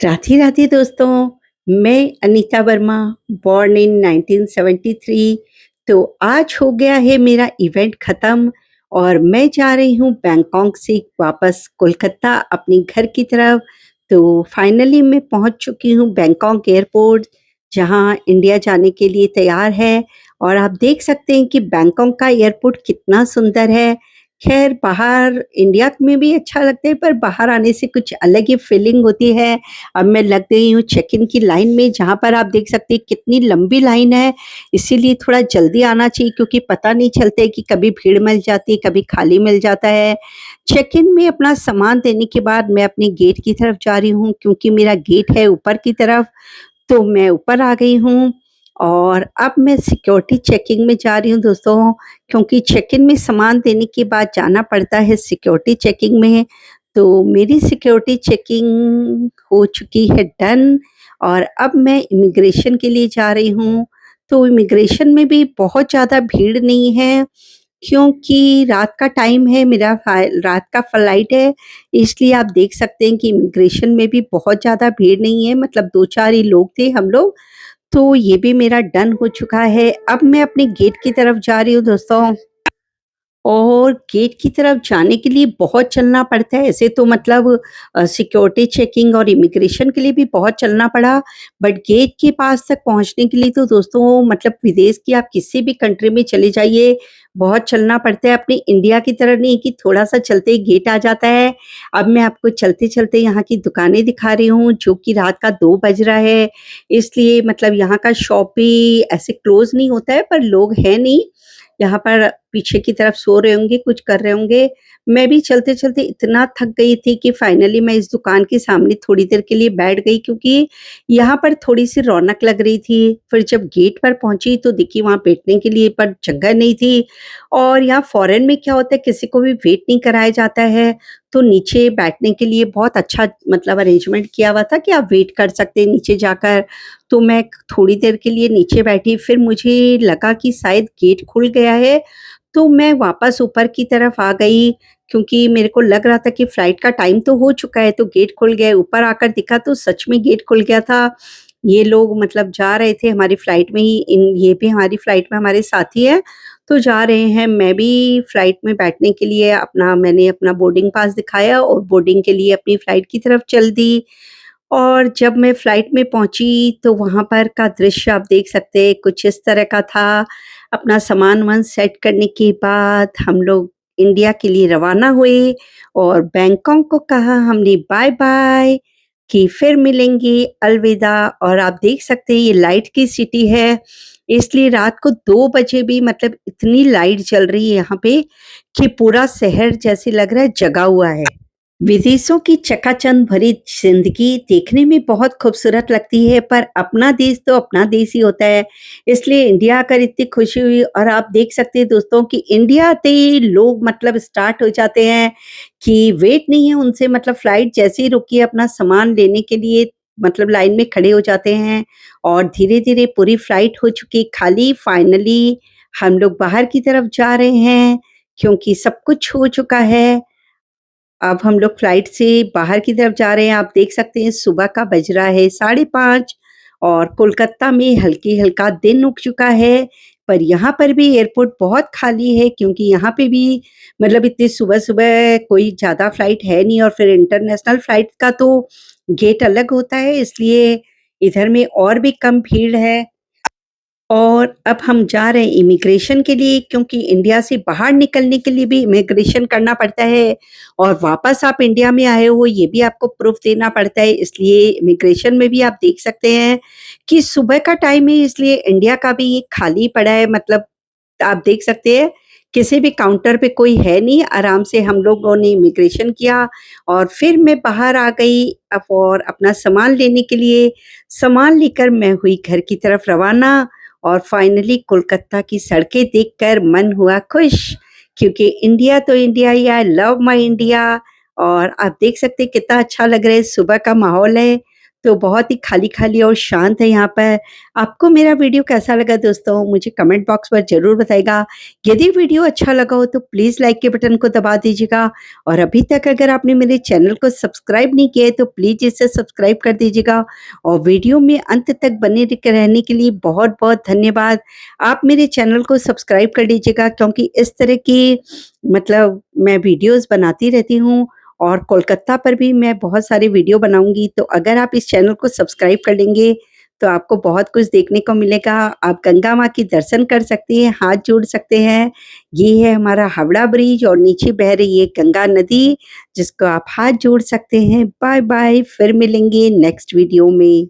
राधे राधे दोस्तों, मैं Anita Verma, born in 1973। तो आज हो गया है मेरा इवेंट ख़त्म और मैं जा रही हूँ बैंकॉक से वापस कोलकाता अपने घर की तरफ। तो फाइनली मैं पहुँच चुकी हूँ बैंकॉक एयरपोर्ट, जहाँ इंडिया जाने के लिए तैयार है। और आप देख सकते हैं कि बैंकॉक का एयरपोर्ट कितना सुंदर है। खैर बाहर इंडिया में भी अच्छा लगता है, पर बाहर आने से कुछ अलग ही फीलिंग होती है। अब मैं लग गई हूँ चेक इन की लाइन में, जहाँ पर आप देख सकते हैं कितनी लंबी लाइन है। इसीलिए थोड़ा जल्दी आना चाहिए, क्योंकि पता नहीं चलता है कि कभी भीड़ मिल जाती है, कभी खाली मिल जाता है। चेक इन में अपना सामान देने के बाद मैं अपने गेट की तरफ जा रही हूँ, क्योंकि मेरा गेट है ऊपर की तरफ। तो मैं ऊपर आ गई हूँ और अब मैं सिक्योरिटी चेकिंग में जा रही हूँ दोस्तों, क्योंकि चेक इन में सामान देने के बाद जाना पड़ता है सिक्योरिटी चेकिंग में। तो मेरी सिक्योरिटी चेकिंग हो चुकी है डन, और अब मैं इमिग्रेशन के लिए जा रही हूँ। तो इमिग्रेशन में भी बहुत ज़्यादा भीड़ नहीं है, क्योंकि रात का टाइम है, मेरा रात का फ्लाइट है। इसलिए आप देख सकते हैं कि इमिग्रेशन में भी बहुत ज़्यादा भीड़ नहीं है, मतलब 2-4 ही लोग थे हम लोग। तो ये भी मेरा डन हो चुका है। अब मैं अपने गेट की तरफ जा रही हूँ दोस्तों। और गेट की तरफ जाने के लिए बहुत चलना पड़ता है। ऐसे तो मतलब सिक्योरिटी चेकिंग और इमिग्रेशन के लिए भी बहुत चलना पड़ा, बट गेट के पास तक पहुँचने के लिए तो दोस्तों मतलब विदेश की आप किसी भी कंट्री में चले जाइए, बहुत चलना पड़ता है। अपने इंडिया की तरह नहीं कि थोड़ा-सा चलते ही गेट आ जाता है। अब मैं आपको चलते-चलते यहाँ की दुकानें दिखा रही हूँ, जो कि रात का 2 बज रहा है, इसलिए मतलब यहाँ का शॉप भी ऐसे क्लोज़ नहीं होता है, पर लोग हैं नहीं। यहाँ पर पीछे की तरफ सो रहे होंगे, कुछ कर रहे होंगे। मैं भी चलते-चलते इतना थक गई थी कि फाइनली मैं इस दुकान के सामने थोड़ी देर के लिए बैठ गई, क्योंकि यहाँ पर थोड़ी-सी रौनक लग रही थी। फिर जब गेट पर पहुँची तो देखिए वहाँ बैठने के लिए पर जगह नहीं थी। और यहाँ फ़ॉरेन में क्या होता है, किसी को भी वेट नहीं कराया जाता है, तो नीचे बैठने के लिए बहुत अच्छा मतलब अरेंजमेंट किया हुआ था कि आप वेट कर सकते हैं नीचे जाकर। तो मैं थोड़ी देर के लिए नीचे बैठी, फिर मुझे लगा कि शायद गेट खुल गया है, तो मैं वापस ऊपर की तरफ आ गई, क्योंकि मेरे को लग रहा था कि फ्लाइट का टाइम तो हो चुका है, तो गेट खुल गया है। ऊपर आकर दिखा तो सच में गेट खुल गया था। ये लोग मतलब जा रहे थे हमारी फ्लाइट में ही, इन ये भी हमारी फ्लाइट में हमारे साथी हैं, तो जा रहे हैं। मैं भी फ्लाइट में बैठने के लिए मैंने अपना बोर्डिंग पास दिखाया और बोर्डिंग के लिए अपनी फ्लाइट की तरफ चल दी। और जब मैं फ्लाइट में पहुँची तो वहाँ पर का दृश्य आप देख सकते हैं कुछ इस तरह का था। अपना सामान-वामान सेट करने के बाद हम लोग इंडिया के लिए रवाना हुए और बैंकॉक को कहा हमने बाय-बाय, कि फिर मिलेंगे, अलविदा। और आप देख सकते हैं ये लाइट की सिटी है, इसलिए रात को 2 बजे भी मतलब इतनी लाइट जल रही है यहाँ पे कि पूरा शहर जैसे लग रहा है जगा हुआ है। विदेशों की चकाचौंध भरी ज़िंदगी देखने में बहुत खूबसूरत लगती है, पर अपना देश तो अपना देश ही होता है। इसलिए इंडिया आकर इतनी खुशी हुई, और आप देख सकते हैं दोस्तों कि इंडिया आते ही लोग मतलब स्टार्ट हो जाते हैं कि वेट नहीं है उनसे, मतलब फ्लाइट जैसे ही रुकी है अपना सामान लेने के लिए मतलब लाइन में खड़े हो जाते हैं। और धीरे-धीरे पूरी फ्लाइट हो चुकी खाली, फाइनली हम लोग बाहर की तरफ जा रहे हैं, क्योंकि सब कुछ हो चुका है। अब हम लोग फ्लाइट से बाहर की तरफ जा रहे हैं। आप देख सकते हैं सुबह का बज रहा है 5:30 और कोलकाता में हल्की-हल्का दिन उग चुका है। पर यहाँ पर भी एयरपोर्ट बहुत खाली है, क्योंकि यहाँ पे भी मतलब इतनी सुबह-सुबह कोई ज़्यादा फ्लाइट है नहीं, और फिर इंटरनेशनल फ्लाइट का तो गेट अलग होता है, इसलिए इधर में और भी कम भीड़ है। और अब हम जा रहे हैं इमिग्रेशन के लिए, क्योंकि इंडिया से बाहर निकलने के लिए भी इमिग्रेशन करना पड़ता है, और वापस आप इंडिया में आए हो ये भी आपको प्रूफ देना पड़ता है। इसलिए इमिग्रेशन में भी आप देख सकते हैं कि सुबह का टाइम है, इसलिए इंडिया का भी खाली पड़ा है। मतलब आप देख सकते हैं किसी भी काउंटर पे कोई है नहीं। आराम से हम लोगों ने इमिग्रेशन किया और फिर मैं बाहर आ गई अब, और अपना सामान लेने के लिए सामान लेकर मैं हुई घर की तरफ रवाना। और फाइनली कोलकाता की सड़कें देखकर मन हुआ खुश, क्योंकि इंडिया तो India he, I love my India. और आप देख सकते हैं कितना अच्छा लग रहा है, सुबह का माहौल है। तो बहुत ही खाली-खाली और शांत है यहाँ पर। आपको मेरा वीडियो कैसा लगा दोस्तों? मुझे कमेंट बॉक्स पर ज़रूर बताइएगा। यदि वीडियो अच्छा लगा हो तो प्लीज़ लाइक के बटन को दबा दीजिएगा और अभी तक अगर आपने मेरे चैनल को सब्सक्राइब नहीं किया है तो प्लीज़ इसे सब्सक्राइब कर दीजिएगा और वीडियो में अंत तक बने रहने के लिए बहुत-बहुत धन्यवाद। आप मेरे चैनल को सब्सक्राइब कर लीजिएगा क्योंकि इस तरह की मतलब मैं वीडियोज़ बनाती रहती हूँ और कोलकाता पर भी मैं बहुत सारी वीडियो बनाऊँगी, तो अगर आप इस चैनल को सब्सक्राइब कर लेंगे, तो आपको बहुत कुछ देखने को मिलेगा। आप गंगा माँ के दर्शन कर सकती हैं, हाथ जोड़ सकते हैं। ये है हमारा हावड़ा ब्रिज और नीचे बह रही है गंगा नदी, जिसको आप हाथ जोड़ सकते हैं। बाय-बाय, फिर मिलेंगे नेक्स्ट वीडियो में।